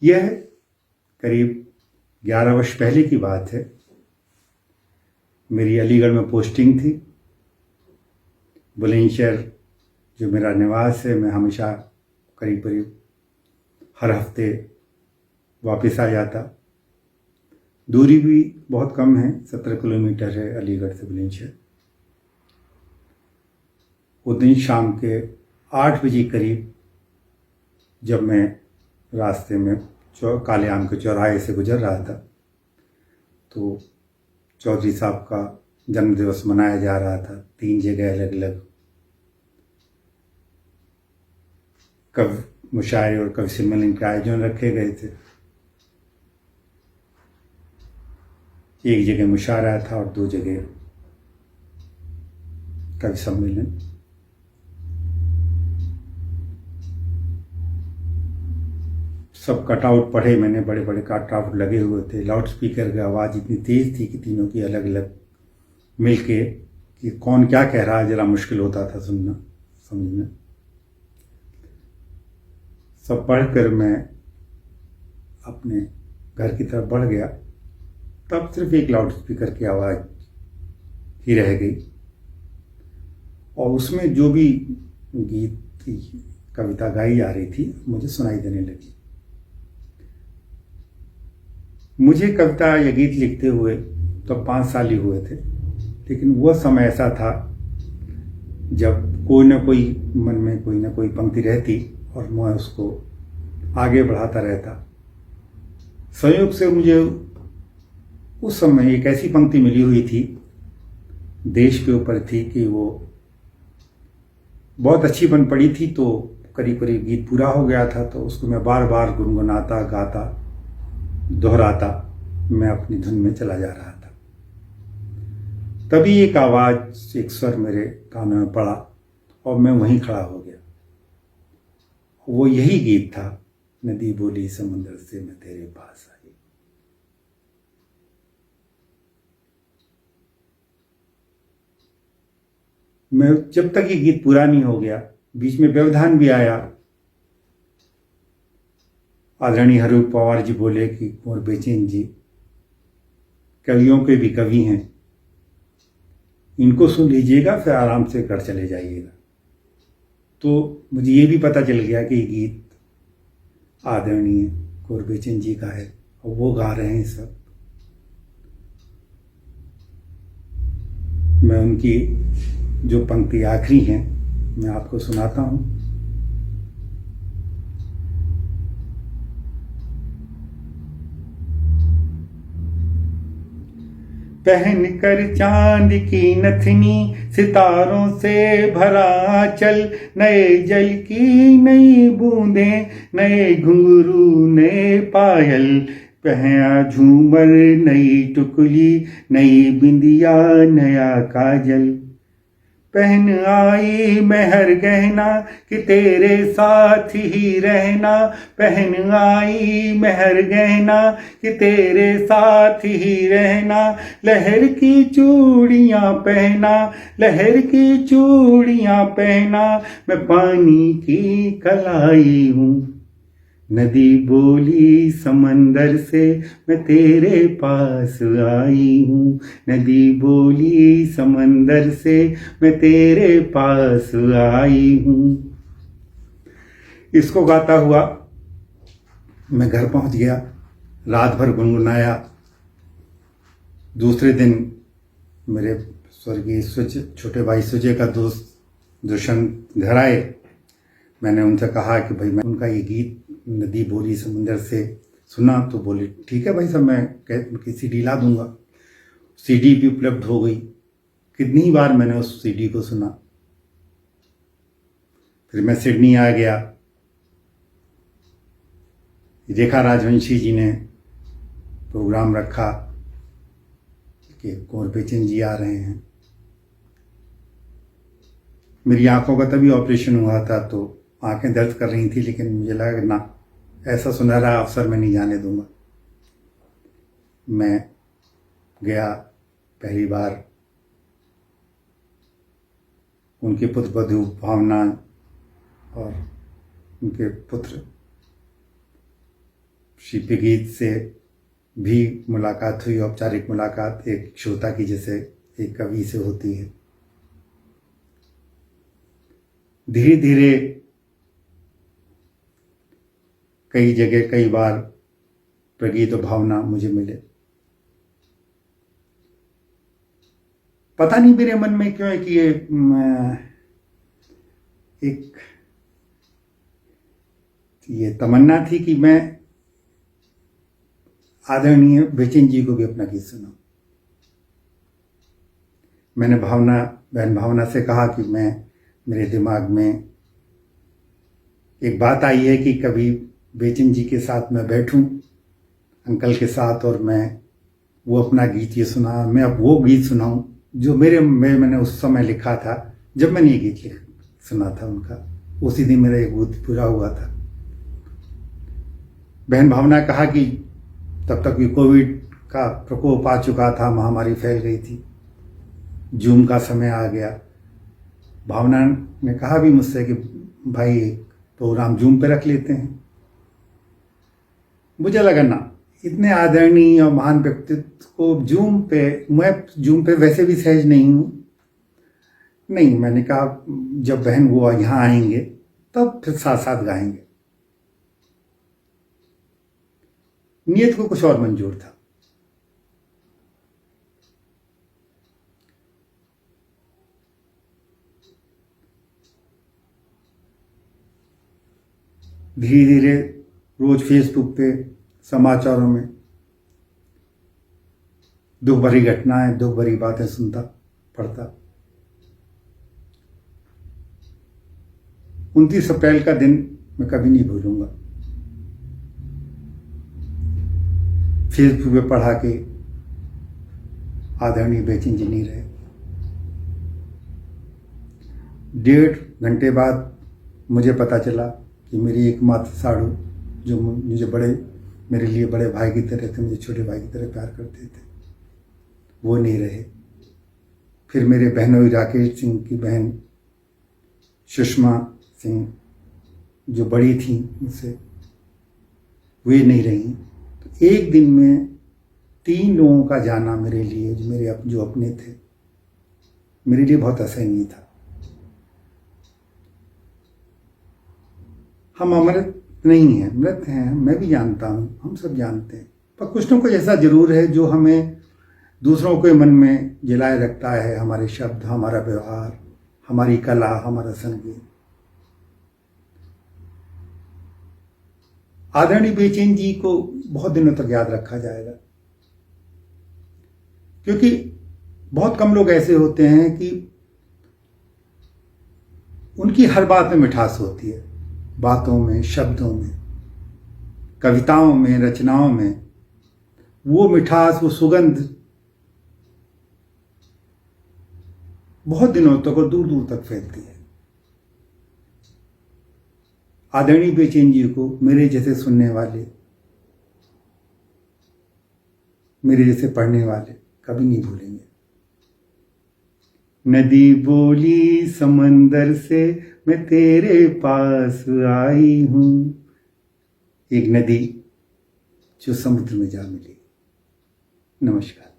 यह करीब 11 वर्ष पहले की बात है। मेरी अलीगढ़ में पोस्टिंग थी। बुलंदशहर जो मेरा निवास है, मैं हमेशा करीब करीब हर हफ्ते वापस आ जाता। दूरी भी बहुत कम है, 17 किलोमीटर है अलीगढ़ से बुलंदशहर। वो दिन शाम के 8 बजे करीब जब मैं रास्ते में काले आम के चौराहे से गुजर रहा था, तो चौधरी साहब का जन्मदिवस मनाया जा रहा था। 3 जगह अलग अलग कवि मुशायरे और कवि सम्मेलन के आयोजन रखे गए थे। एक जगह मुशायरा था और 2 जगह कवि सम्मेलन। सब कटआउट पढ़े मैंने, बड़े बड़े कटआउट लगे हुए थे। लाउड स्पीकर की आवाज़ इतनी तेज़ थी कि तीनों की अलग अलग मिलके कि कौन क्या कह रहा है ज़रा मुश्किल होता था सुनना समझना। सब पढ़कर मैं अपने घर की तरफ बढ़ गया, तब सिर्फ एक लाउड स्पीकर की आवाज़ ही रह गई और उसमें जो भी गीत कविता गाई जा रही थी मुझे सुनाई देने लगी। मुझे कविता या गीत लिखते हुए तो 5 साल ही हुए थे, लेकिन वह समय ऐसा था जब कोई ना कोई मन में कोई ना कोई पंक्ति रहती और मैं उसको आगे बढ़ाता रहता। संयोग से मुझे उस समय एक ऐसी पंक्ति मिली हुई थी, देश के ऊपर थी, कि वो बहुत अच्छी बन पड़ी थी। तो करीब करीब गीत पूरा हो गया था, तो उसको मैं बार बार गुनगुनाता गाता दोहराता मैं अपनी धुन में चला जा रहा था। तभी एक आवाज़, एक स्वर मेरे कानों में पड़ा और मैं वहीं खड़ा हो गया। वो यही गीत था, नदी बोली समुंदर से मैं तेरे पास आई। मैं जब तक ये गीत पूरा नहीं हो गया, बीच में व्यवधान भी आया। आदरणीय हररूप पवार जी बोले कि कुंवर बेचैन जी कवियों के भी कवि हैं, इनको सुन लीजिएगा फिर आराम से घर चले जाइएगा। तो मुझे ये भी पता चल गया कि ये गीत आदरणीय कुंवर बेचैन जी का है और वो गा रहे हैं सब। मैं उनकी जो पंक्ति आखिरी हैं मैं आपको सुनाता हूँ। पहन कर चांद की नथनी सितारों से भरा चल, नए जल की नई बूंदें, नए घुंघरू नए पायल, पहना झूमर नई टुकली, नई बिंदिया नया काजल। पहन आई महर गहना कि तेरे साथ ही रहना, पहन आई महर गहना कि तेरे साथ ही रहना। लहर की चूड़ियां पहना, लहर की चूड़ियां पहना, मैं पानी की कलाई हूँ। नदी बोली समंदर से मैं तेरे पास आई हूँ, नदी बोली समंदर से मैं तेरे पास आई हूँ। इसको गाता हुआ मैं घर पहुंच गया, रात भर गुनगुनाया। दूसरे दिन मेरे स्वर्गीय छोटे भाई सुजय का दोस्त दुष्यंत घर आए। मैंने उनसे कहा कि भाई मैं उनका ये गीत नदी बोली समुंदर से सुना, तो बोले ठीक है भाई साहब, मैं सीडी ला दूंगा। सीडी भी उपलब्ध हो गई। कितनी बार मैंने उस सीडी को सुना। फिर मैं सिडनी आ गया। रेखा राजवंशी जी ने प्रोग्राम रखा कि कुंवर बेचैन जी आ रहे हैं। मेरी आंखों का तभी ऑपरेशन हुआ था, तो आंखें दर्द कर रही थी, लेकिन मुझे लगा कि ना, ऐसा सुनहरा अवसर मैं नहीं जाने दूंगा। मैं गया पहली बार। उनके पुत्र वधू भावना और उनके पुत्र श्री प्रगीत से भी मुलाकात हुई, औपचारिक मुलाकात एक श्रोता की जैसे एक कवि से होती है। धीरे धीरे कई जगह कई बार प्रगीत और भावना मुझे मिले। पता नहीं मेरे मन में क्यों है कि ये तमन्ना थी कि मैं आदरणीय बेचैन जी को भी अपना गीत सुनाऊं। मैंने बहन भावना से कहा कि मेरे दिमाग में एक बात आई है कि कभी बेचैन जी के साथ मैं बैठूं, अंकल के साथ, और वो अपना गीत ये सुना, मैं अब वो गीत सुनाऊं जो मैंने उस समय लिखा था। जब मैंने ये गीत सुना था उनका, उसी दिन मेरा एक गीत पूरा हुआ था। बहन भावना ने कहा कि तब तक भी कोविड का प्रकोप आ चुका था, महामारी फैल गई थी, जूम का समय आ गया। भावना ने कहा भी मुझसे कि भाई प्रोग्राम जूम पे रख लेते हैं। मुझे लगा ना, इतने आदरणीय और महान व्यक्तित्व को मैं जूम पे वैसे भी सहज नहीं हूं। नहीं, मैंने कहा जब बहन वो यहाँ आएंगे तब फिर साथ साथ गाएंगे। नियत को कुछ और मंजूर था। धीरे धीरे रोज फेसबुक पे समाचारों में दुख भरी घटनाएं, दुख भरी बातें सुनता पढ़ता। 29 अप्रैल का दिन मैं कभी नहीं भूलूंगा। फेसबुक पे पढ़ा कि आदरणीय बेचैन जी नहीं रहे। 1.5 घंटे बाद मुझे पता चला कि मेरी एकमात्र साड़ू, जो मुझे मेरे लिए बड़े भाई की तरह थे, मुझे छोटे भाई की तरह प्यार करते थे, वो नहीं रहे। फिर मेरे बहनोई राकेश सिंह की बहन सुषमा सिंह, जो बड़ी थी मुझसे, वे नहीं रही। तो एक दिन में 3 लोगों का जाना मेरे लिए, जो अपने थे, मेरे लिए बहुत असहनीय था। हम अमृत नहीं हैं, मृत हैं, मैं भी जानता हूं, हम सब जानते हैं, पर कुछ न कुछ ऐसा जरूर है जो हमें दूसरों के मन में जलाए रखता है। हमारे शब्द, हमारा व्यवहार, हमारी कला, हमारा संगीत। आदरणीय बेचैन जी को बहुत दिनों तक याद रखा जाएगा, क्योंकि बहुत कम लोग ऐसे होते हैं कि उनकी हर बात में मिठास होती है, बातों में, शब्दों में, कविताओं में, रचनाओं में। वो मिठास, वो सुगंध बहुत दिनों तक और दूर दूर तक फैलती है। आदरणीय बेचैन जी को मेरे जैसे सुनने वाले, मेरे जैसे पढ़ने वाले कभी नहीं भूलेंगे। नदी बोली समंदर से, मैं तेरे पास आई हूं। एक नदी जो समुद्र में जा मिली। नमस्कार।